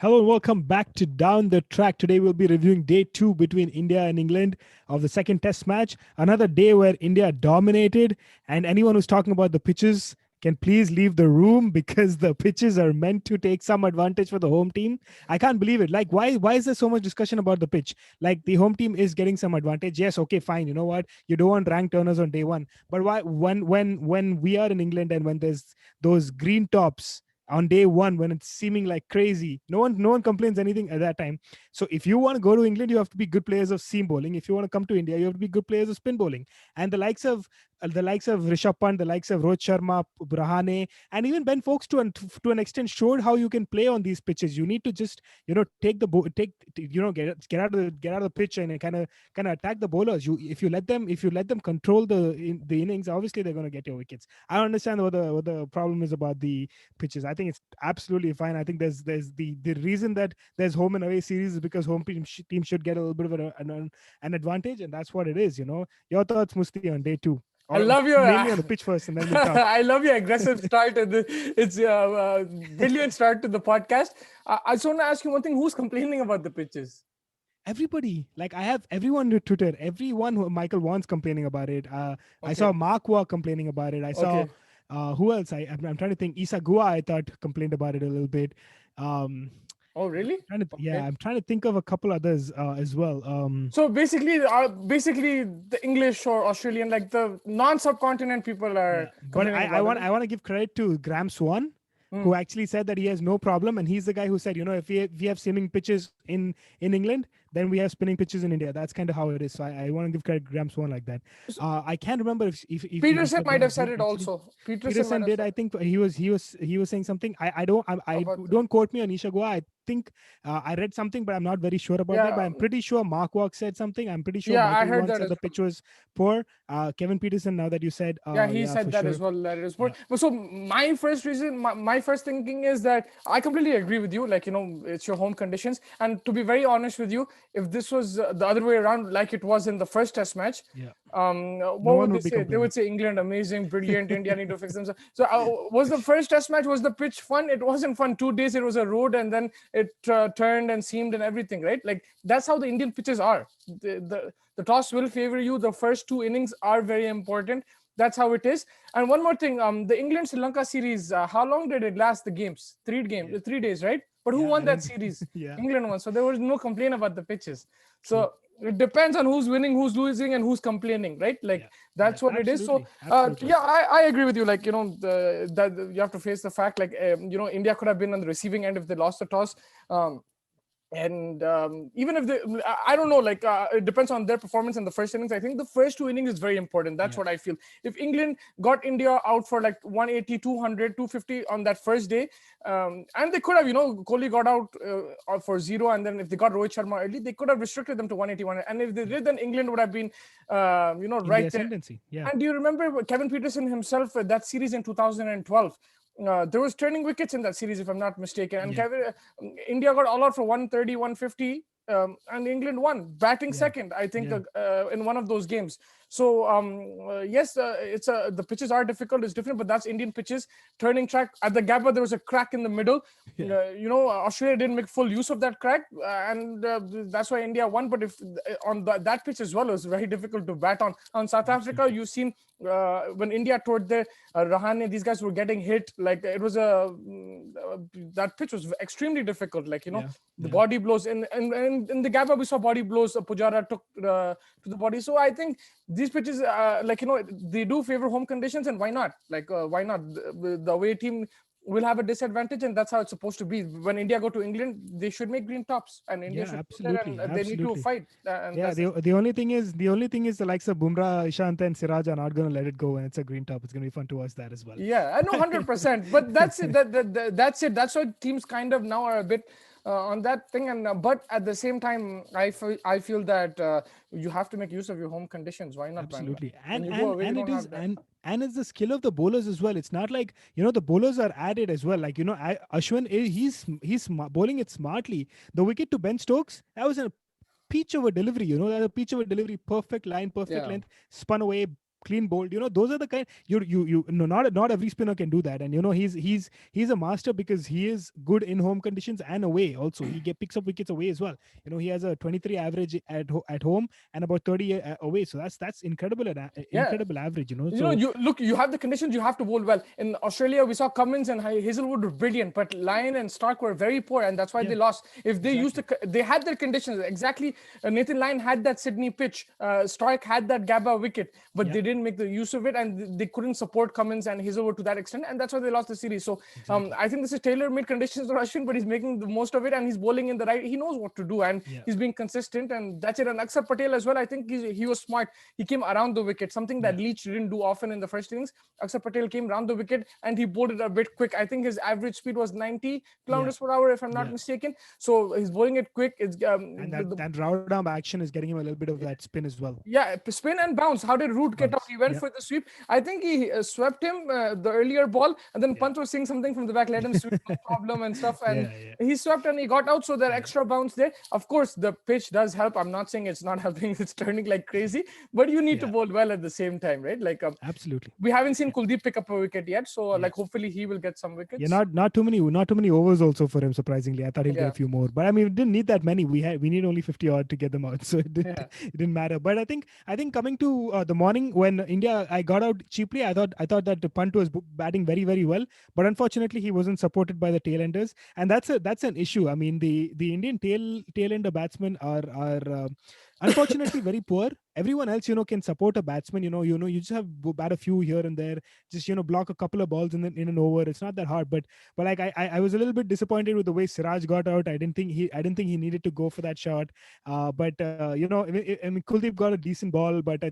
Hello and welcome back to Down the Track. Today we'll be reviewing day 2 between India and England of the second test match. Another day where India dominated, and anyone who's talking about the pitches can please leave the room because the pitches are meant to take some advantage for the home team. I can't believe it. Like, why is there so much discussion about the pitch? Like, the home team is getting some advantage. Yes, okay, fine. You know what? You don't want rank turners on day one. But why when we are in England and when there's those green tops on day one when it's seeming like crazy, no one complains anything at that time. So if you want to go to England, you have to be good players of seam bowling. If you want to come to India, you have to be good players of spin bowling. And the likes of Rishabh Pant, the likes of Rohit Sharma, Rahane, and even Ben Foakes to an extent showed how you can play on these pitches. You need to just take the get out of the pitch and kind of attack the bowlers. If you let them control the innings, obviously they're going to get your wickets. I don't understand what the problem is about the pitches. I think it's absolutely fine. I think there's the reason that there's home and away series is because team should get a little bit of an advantage, and that's what it is. Your thoughts, Musti, on day two, I or love your mainly on the pitch first, and then we'll talk. I love your aggressive start. It's a brilliant start to the podcast. I just want to ask you one thing: who's complaining about the pitches? Everybody, like, I have everyone on Twitter, everyone who Michael Vaughan's complaining about it. I Okay, saw Mark Waugh complaining about it. I saw okay. who else? I'm trying to think. Isa Gua, I thought, complained about it a little bit. Um, Oh, really? yeah, Okay. I'm trying to think of a couple others as well. So basically, the English or Australian, like the non-subcontinent people, Yeah, are but complaining I about it. want I want to give credit to Graham Swan, Hmm. who actually said that he has no problem, and he's the guy who said, if we have swimming pitches in England, then we have spinning pitches in India. That's kind of how it is. So I want to give credit to Graham Swan like that. I can't remember if he Peterson said might that have he said did it actually. also. Peterson might Peterson have did. said I think he was saying something. I about don't quote me on Isha Goa. I think I read something, but I'm not very sure about that. yeah, But I'm pretty sure Mark Walk said something. I'm pretty sure yeah. I Michael heard Vaughan that said as the well. pitch was poor. Kevin Peterson, now that you said, Yeah, he yeah, said for that as sure. well. That is Yeah. what. So my first reason, my first thinking is that I completely agree with you. Like, it's your home conditions. And to be very honest with you, if this was the other way around, like it was in the first Test match, Yeah. No what one would they would be say? They would complaining. say England amazing, brilliant. India need to fix themselves. So was the first Test match, was the pitch fun? It wasn't fun. 2 days it was a road, and then it turned and seamed and everything, right? Like that's how the Indian pitches are. The toss will favor you. The first two innings are very important. That's how it is. And one more thing, the England Sri Lanka series, how long did it last? The games, Yeah. 3 days, right? But who Yeah. won I that don't. series? Yeah. England won. So there was no complaint about the pitches. True. So it depends on who's winning, who's losing, and who's complaining, right? Like Yeah. Yeah. that's what it is. So Absolutely. Absolutely. yeah, I agree with you. Like, that you have to face the fact, like, India could have been on the receiving end if they lost the toss. And even if they, I don't know, like, it depends on their performance in the first innings. I think the first two innings is very important. That's Yeah. what I feel. If England got India out for like 180, 200, 250 on that first day, and they could have, Kohli got out for zero, and then if they got Rohit Sharma early, they could have restricted them to 180, 100. And if they did, then England would have been, In the right there. ascendancy. Yeah. And do you remember Kevin Peterson himself, that series in 2012? There was turning wickets in that series, if I'm not mistaken. And Yeah. India got all out for 130, 150, and England won, batting Yeah. second, I think, Yeah. in one of those games. So yes, the pitches are difficult. It's different, but that's Indian pitches. Turning track at the Gabba, there was a crack in the middle. Yeah. Australia didn't make full use of that crack, and that's why India won. But if on that pitch as well, it was very difficult to bat on. On South Africa, Absolutely. you've seen when India toured there, Rahane, these guys were getting hit. Like it was that pitch was extremely difficult. Like, Yeah. the Yeah. body blows in the Gabba, we saw body blows. Pujara took to the body. So I think these pitches, like, they do favor home conditions, and why not? Like, why not? The away team will have a disadvantage, and that's how it's supposed to be. When India go to England, they should make green tops, and India Yeah. should go there, Absolutely. and they need to Absolutely. fight. And Yeah. that's it. The only thing is the likes of Bumrah, Ishant, and Siraj are not going to let it go, and it's a green top. It's going to be fun to watch that as well. Yeah, I know, 100%. But that's it. That's it. That's why teams kind of now are a bit on that thing. And but at the same time, I feel that you have to make use of your home conditions. Why not, man? Absolutely. When and you go and away, you and it don't is have that. and it's the skill of the bowlers as well. It's not like, the bowlers are added as well. Like, Ashwin, bowling it smartly. The wicket to Ben Stokes, that was a peach of a delivery. That a peach of a delivery, perfect line, perfect Yeah. length, spun away, clean bowled. Those are the kind you no, not every spinner can do that. And he's a master because he is good in home conditions and away also. Picks up wickets away as well. He has a 23 average at home and about 30 away. So that's incredible, Yeah. incredible average. So You look, you have the conditions, you have to bowl well. In Australia, we saw Cummins and Hazelwood were brilliant, but Lyon and Stark were very poor, and that's why yeah, they lost. If they used exactly. they had their conditions exactly. Nathan Lyon had that Sydney pitch. Stark had that Gabba wicket, but Yeah, they didn't make the use of it, and they couldn't support Cummins and Hazelwood to that extent, and that's why they lost the series. So exactly. I think this is tailor-made conditions for Ashwin, but he's making the most of it, and he's bowling in the right. He knows what to do, and Yeah, he's being consistent, and that's it. And Akshar Patel as well. I think he was smart. He came around the wicket, something that yeah, Leach didn't do often in the first innings. Akshar Patel came round the wicket and he bowled it a bit quick. I think his average speed was 90 yeah, kilometers per hour, if I'm not yeah. mistaken. So he's bowling it quick. It's And that round arm action is getting him a little bit of that spin as well. yeah, spin and bounce. How did Root get out? Bounce. He went Yeah, for the sweep. I think he swept him the earlier ball, and then yeah, Pant was saying something from the back, let him sweep, no problem and stuff. And yeah, yeah, he swept and he got out, so that yeah, extra bounce there. Of course, the pitch does help. I'm not saying it's not helping; it's turning like crazy. But you need to yeah. bowl well at the same time, right? Like Absolutely. we haven't seen Yeah, Kuldeep pick up a wicket yet, so yeah. like hopefully he will get some Yeah, wickets. not too many overs also for him. Surprisingly, I thought he'll get a Yeah, few more, but I mean, we didn't need that many. We need only 50 odd to get them out, so yeah, it didn't matter. But I think coming to the morning when India, I got out cheaply. I thought that the Punt was batting very very well, but unfortunately he wasn't supported by the tailenders, and that's an issue. I mean, the Indian tailender batsmen are unfortunately very poor. Everyone else, can support a batsman. You just have bat a few here and there, just block a couple of balls in an over. It's not that hard, but like I was a little bit disappointed with the way Siraj got out. I didn't think he needed to go for that shot. But I mean, Kuldeep got a decent ball, but I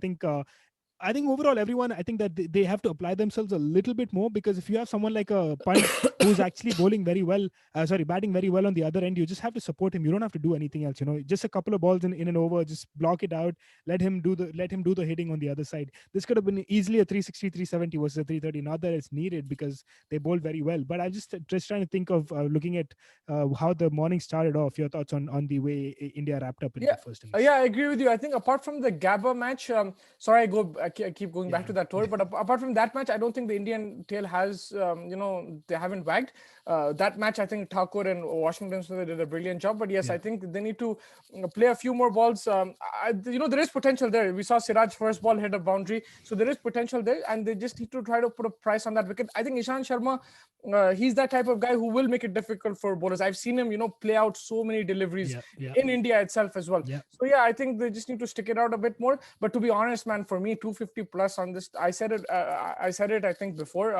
think overall, everyone, I think that they have to apply themselves a little bit more, because if you have someone like a Punt who's actually bowling very well, batting very well on the other end, you just have to support him. You don't have to do anything else. Just a couple of balls in an over, just block it out, let him do the hitting on the other side. This could have been easily a 360, 370 versus a 330. Not that it's needed because they bowled very well, but I'm just trying to think of looking at how the morning started off. Your thoughts on the way India wrapped up in yeah. the first innings? Yeah, I agree with you. I think apart from the Gabba match, sorry, I keep going back Yeah, to that tour, but apart from that match, I don't think the Indian tail has, they haven't wagged. That match, I think Thakur and Washington Sundar did a brilliant job. But yes, yeah, I think they need to play a few more balls. There is potential there. We saw Siraj first ball hit a boundary, so there is potential there, and they just need to try to put a price on that wicket. I think Ishan Sharma, he's that type of guy who will make it difficult for bowlers. I've seen him, play out so many deliveries yeah, yeah, in India itself as well. yeah. So yeah, I think they just need to stick it out a bit more. But to be honest, man, for me, 250 plus on this, I said it. I said it. I think before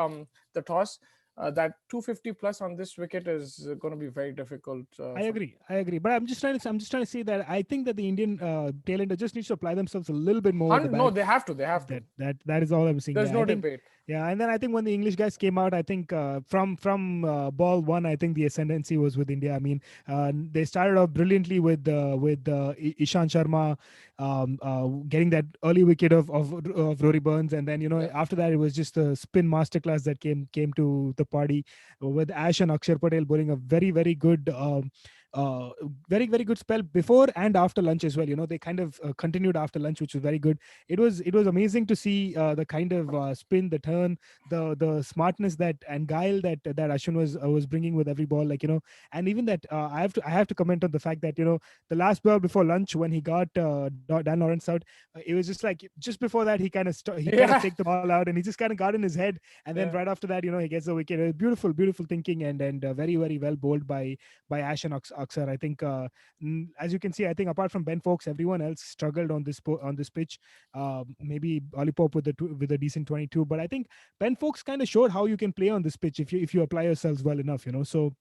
the toss, that 250 plus on this wicket is going to be very difficult I for. agree. I agree. But I'm just trying to say that I think that the Indian tailender just needs to apply themselves a little bit more at the No, bat. they have to. They have to. That is all I'm saying. There's Yeah, no I think. debate. Yeah, and then I think when the English guys came out, I think from ball one, I think the ascendancy was with India. I mean, they started off brilliantly with Ishan Sharma getting that early wicket of Rory Burns, and then Yeah. after that it was just the spin masterclass that came to the party, with Ash and Akshar Patel bowling a very very good. Uh, Very very good spell before and after lunch as well. They kind of continued after lunch, which was very good. It was amazing to see the kind of spin, the turn, the smartness that and guile that Ashwin was bringing with every ball. And even that I have to comment on the fact that the last ball before lunch when he got Dan Lawrence out, it was just like just before that he kind of Yeah. take the ball out and he just kind of got in his head, and then Yeah. right after that he gets the wicket. Beautiful beautiful thinking, and very very well bowled by Ash and Aksar. I think as you can see, I think apart from Ben Fowkes, everyone else struggled on this pitch. Maybe Olipop with a decent 22, but I think Ben Fowkes kind of showed how you can play on this pitch if you apply yourselves well enough. So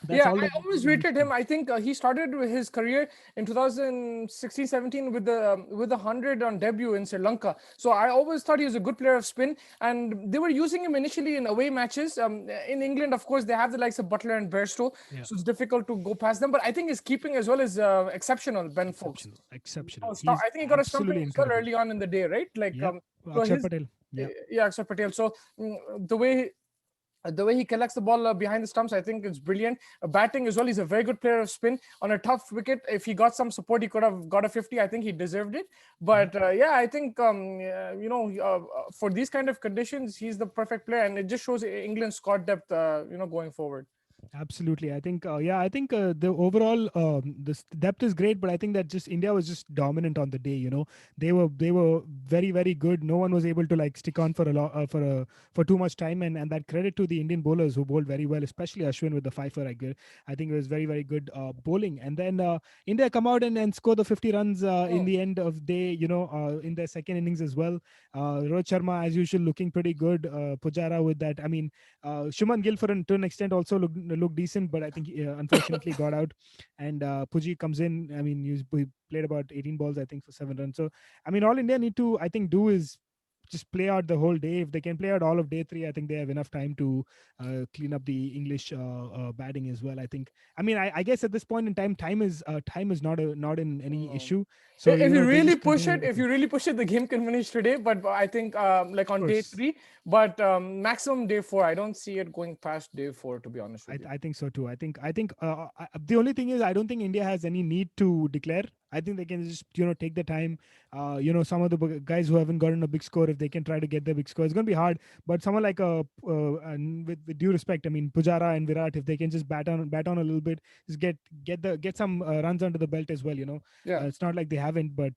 that's Yeah, all I that always you need rated to do. him. I think he started his career in 2016-17 with the 100 on debut in Sri Lanka. So I always thought he was a good player of spin, and they were using him initially in away matches. In England, of course, they have the likes of Butler and Bairstow, Yeah, so it's difficult to go past them. But I think his keeping as well is exceptional. Ben Fowkes. exceptional, exceptional. I He's think he got a stumping absolutely as well incredible. early on in the day, right? Like Yep, so Akshar his Patel. Yeah, yeah, Akshar Patel. So the way The way he collects the ball behind the stumps, I think it's brilliant. Batting as well, he's a very good player of spin. On a tough wicket, if he got some support, he could have got a 50. I think he deserved it. But yeah, I think for these kind of conditions, he's the perfect player, and it just shows England's squad depth, going forward. Absolutely. I think, yeah, I think the overall depth is great, but I think that just India was just dominant on the day. They were very very good. No one was able to like stick on for a lot for too much time, and that credit to the Indian bowlers who bowled very well, especially Ashwin with the Fifer. I think it was very very good bowling. And then India come out and score the 50 runs in Mm. the end of day. In their second innings as well. Rohit Sharma as usual looking pretty good. Pujara with that. I mean, Shuman Gill to an extent also looked decent, but I think he, unfortunately got out. And Puji comes in. I mean, he played about 18 balls, I think, for 7 runs. So I mean, all India need to, I think, do is just play out the whole day. If they can play out all of day three, I think they have enough time to clean up the English batting as well. I think. I mean, I guess at this point in time, time is not in any No. issue. So If you they really just push continue it, with if you it. really push it, the game can finish today. But I think like Of on day course. three, but maximum day four. I don't see it going past day four, to be honest with you. I think so too. The only thing is I don't think India has any need to declare. I think they can just take the time. Some of the guys who haven't gotten a big score, if they can try to get the big score, it's going to be hard. But someone like and with due respect, I mean Pujara and Virat, if they can just bat on a little bit, just get some runs under the belt as well. Yeah, It's not like they haven't, but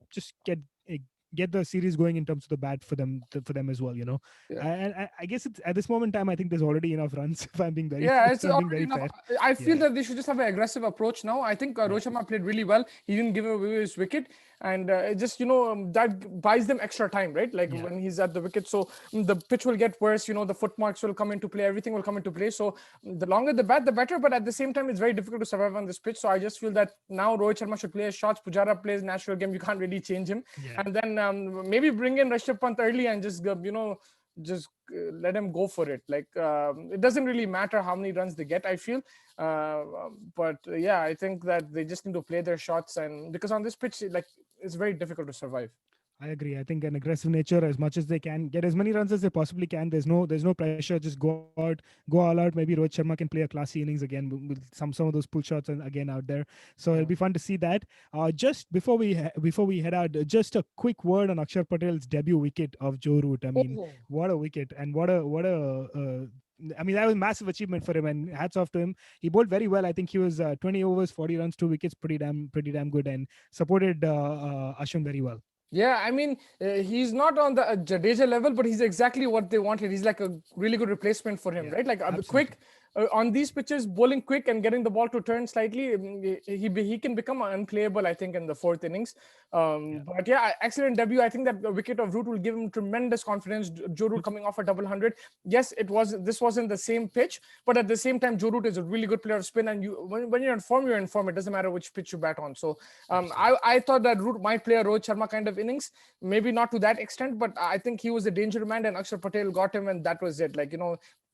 just get the series going in terms of the bat for them as well. yeah. And I guess it's at this moment in time, I think there's already enough runs. If I'm being very, Yeah, if it's I'm being already very enough. fair, I feel yeah, that they should just have an aggressive approach now. I think yeah, Rohit Sharma played really well. He didn't give away his wicket, and it just that buys them extra time, right? Like yeah, when he's at the wicket, so the pitch will get worse. The footmarks will come into play. Everything will come into play. So the longer the bat, the better. But at the same time, it's very difficult to survive on this pitch. So I just feel that now Rohit Sharma should play his shots. Pujara plays natural game. You can't really change him, yeah. and then maybe bring in Rishabh Pant early and just let him go for it. Like it doesn't really matter how many runs they get, I feel. But yeah, I think that they just need to play their shots, and because on this pitch, like it's very difficult to survive. I agree. I think an aggressive nature, as much as they can, get as many runs as they possibly can. There's no pressure. Just go out, go all out. Maybe Rohit Sharma can play a classy innings again with some of those pull shots and again out there. So it'll Mm. be fun to see that. Just before we head out, just a quick word on Akshar Patel's debut wicket of Joe Root. I mean, Oh. what a wicket and what a I mean, that was a massive achievement for him, and hats off to him. He bowled very well. I think he was 20 overs, 40 runs, 2 wickets, pretty damn good, and supported Ashwin very well. Yeah, I mean, he's not on the Jadeja level, but he's exactly what they wanted. He's like a really good replacement for him, Yeah, right? Like absolutely. quick on these pitches, bowling quick and getting the ball to turn slightly. He can become unplayable, I think, in the fourth innings. Yeah. But yeah, excellent debut. I think that the wicket of Root will give him tremendous confidence. Joe Root coming off a double hundred. Yes, this wasn't the same pitch, but at the same time, Joe Root is a really good player of spin, and when you're in form, you're in form. It doesn't matter which pitch you bat on. So Absolutely. I thought that Root might play a Rohit Sharma kind of innings, maybe not to that extent, but I think he was a danger man, and Akshar Patel got him, and that was it. Like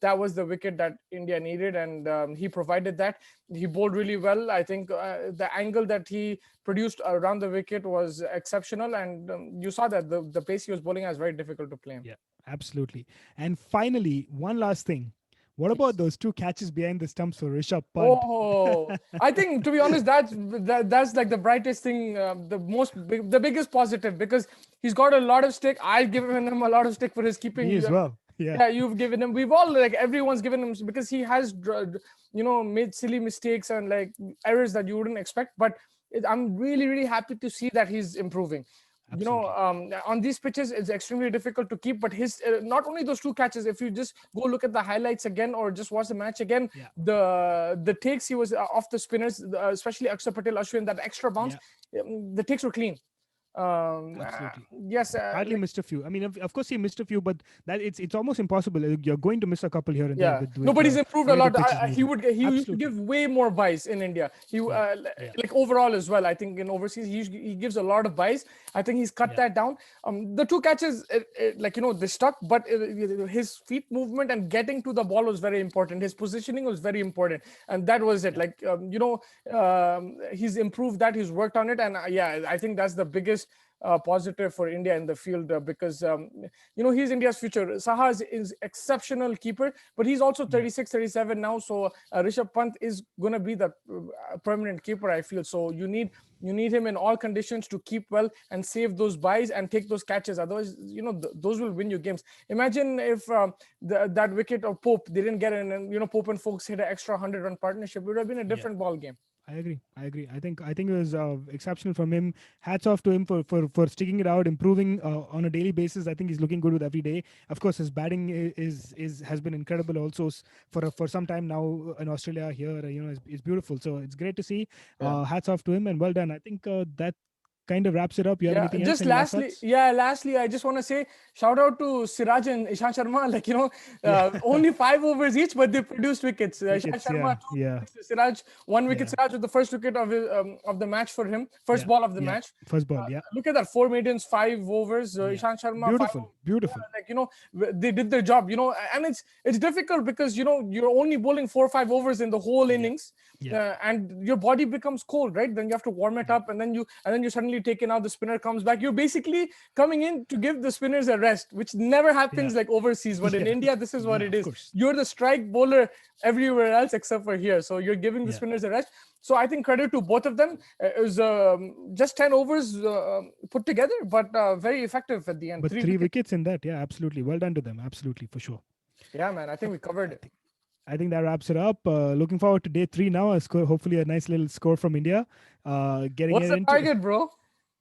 that was the wicket that India needed, and he provided that. He bowled really well. I think the angle that he produced around the wicket was exceptional, and you saw that the pace he was bowling was very difficult to play. Yeah, absolutely. And finally, one last thing. What about Yes. those two catches behind the stumps for Rishabh Pant? Oh, I think to be honest, that's like the brightest thing, the biggest positive, because he's got a lot of stick. I've given him a lot of stick for his Me keeping. as well. Yeah. Yeah, you've given him. We've all, like, everyone's given him, because he has made silly mistakes and like errors that you wouldn't expect. But I'm really really happy to see that he's improving. Absolutely. On these pitches, it's extremely difficult to keep. But his not only those two catches, if you just go look at the highlights again or just watch the match again, Yeah. the takes he was off the spinners, especially Akshar Patel, Ashwin, that extra bounce, Yeah. the takes were clean. Absolutely. Yes, Hardly like, missed a few. I mean, of course he missed a few, but that it's almost impossible. You're going to miss a couple here and there yeah, with nobody's improved the a way the lot. pitch is moving. He used to Absolutely. give way more buys in India. Yeah. Yeah. Like overall as well. I think in overseas he gives a lot of buys. I think he's cut Yeah. that down. The two catches, like they stuck, but his feet movement and getting to the ball was very important. His positioning was very important, and that was it. Yeah. Like he's improved that. He's worked on it, and yeah, I think that's the biggest positive for India in the field because he's India's future. Saha is exceptional keeper, but he's also Yeah. 36, 37 now. So Rishabh Pant is gonna be the permanent keeper, I feel. So you need him in all conditions to keep well and save those buys and take those catches. Otherwise, those will win you games. Imagine if that wicket of Pope they didn't get in, and Pope and Folks hit an extra 100-run partnership. It would have been a Yeah. different ball game. I agree. I agree. I think it was exceptional from him. Hats off to him for sticking it out, improving on a daily basis. I think he's looking good with every day. Of course, his batting is has been incredible also for some time now in Australia here. Is beautiful. So it's great to see. Yeah. Hats off to him. And well done. I think that kind of wraps it up. You have Yeah, anything else? just Any last lastly, thoughts? I just want to say shout out to Siraj and Ishan Sharma. Yeah. Only 5 overs each, but they produced wickets. Ishan Wickets. Sharma Yeah. 2 Yeah. wickets, Siraj 1 wicket. Yeah. Siraj with the first wicket of the match for him, first Yeah. ball of the Yeah. match. First ball. Yeah. Look at that, 4 maidens, 5 overs. Yeah. Ishan Sharma 5 Beautiful. overs. Beautiful. They did their job. And it's difficult because you're only bowling 4 or 5 overs in the whole Yeah. innings, Yeah. and your body becomes cold, right? Then you have to warm it Yeah. up, and then you suddenly take it out. The spinner comes back. You're basically coming in to give the spinners a rest, which never Yeah. happens like overseas. But in Yeah. India, this is what Yeah. it Of is. course. You're the strike bowler everywhere else except for here, so you're giving the Yeah. spinners a rest. So I think credit to both of them. It was just 10 overs put together, but very effective at the end. But Three three wickets. wickets in that, yeah, absolutely. Well done to them, absolutely, for sure. Yeah, man. I think we covered I it. think I think that wraps it up. Looking forward to day three now. A score, hopefully a nice little score from India. Getting What's it the into. target, bro?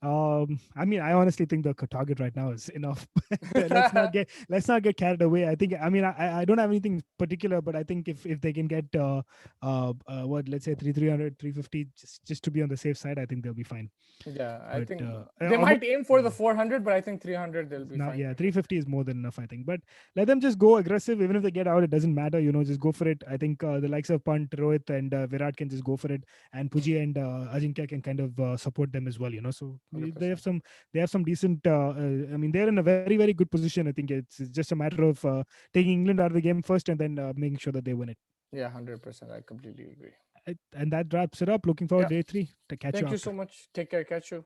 I mean, I honestly think the target right now is enough. Let's not get carried away. I think. I mean, I don't have anything particular, but I think if they can get what, let's say 300, 350, just to be on the safe side, I think they'll be fine. Yeah, I But think they might aim for the yeah. 400, but I think 300 they'll be Now, fine. yeah, 350 is more than enough, I think. But let them just go aggressive. Even if they get out, it doesn't matter. Just go for it. I think the likes of Pant, Rohit, and Virat can just go for it, and Puji and Ajinkya can kind of support them as well. So they have 100%. some decent. I mean, they're in a very very good position. I think it's just a matter of taking England out of the game first, and then making sure that they win it. Yeah, 100%. I completely agree. And that wraps it up. Looking forward Yeah. to day three to catch you Thank you so after. much. Take care. Catch you.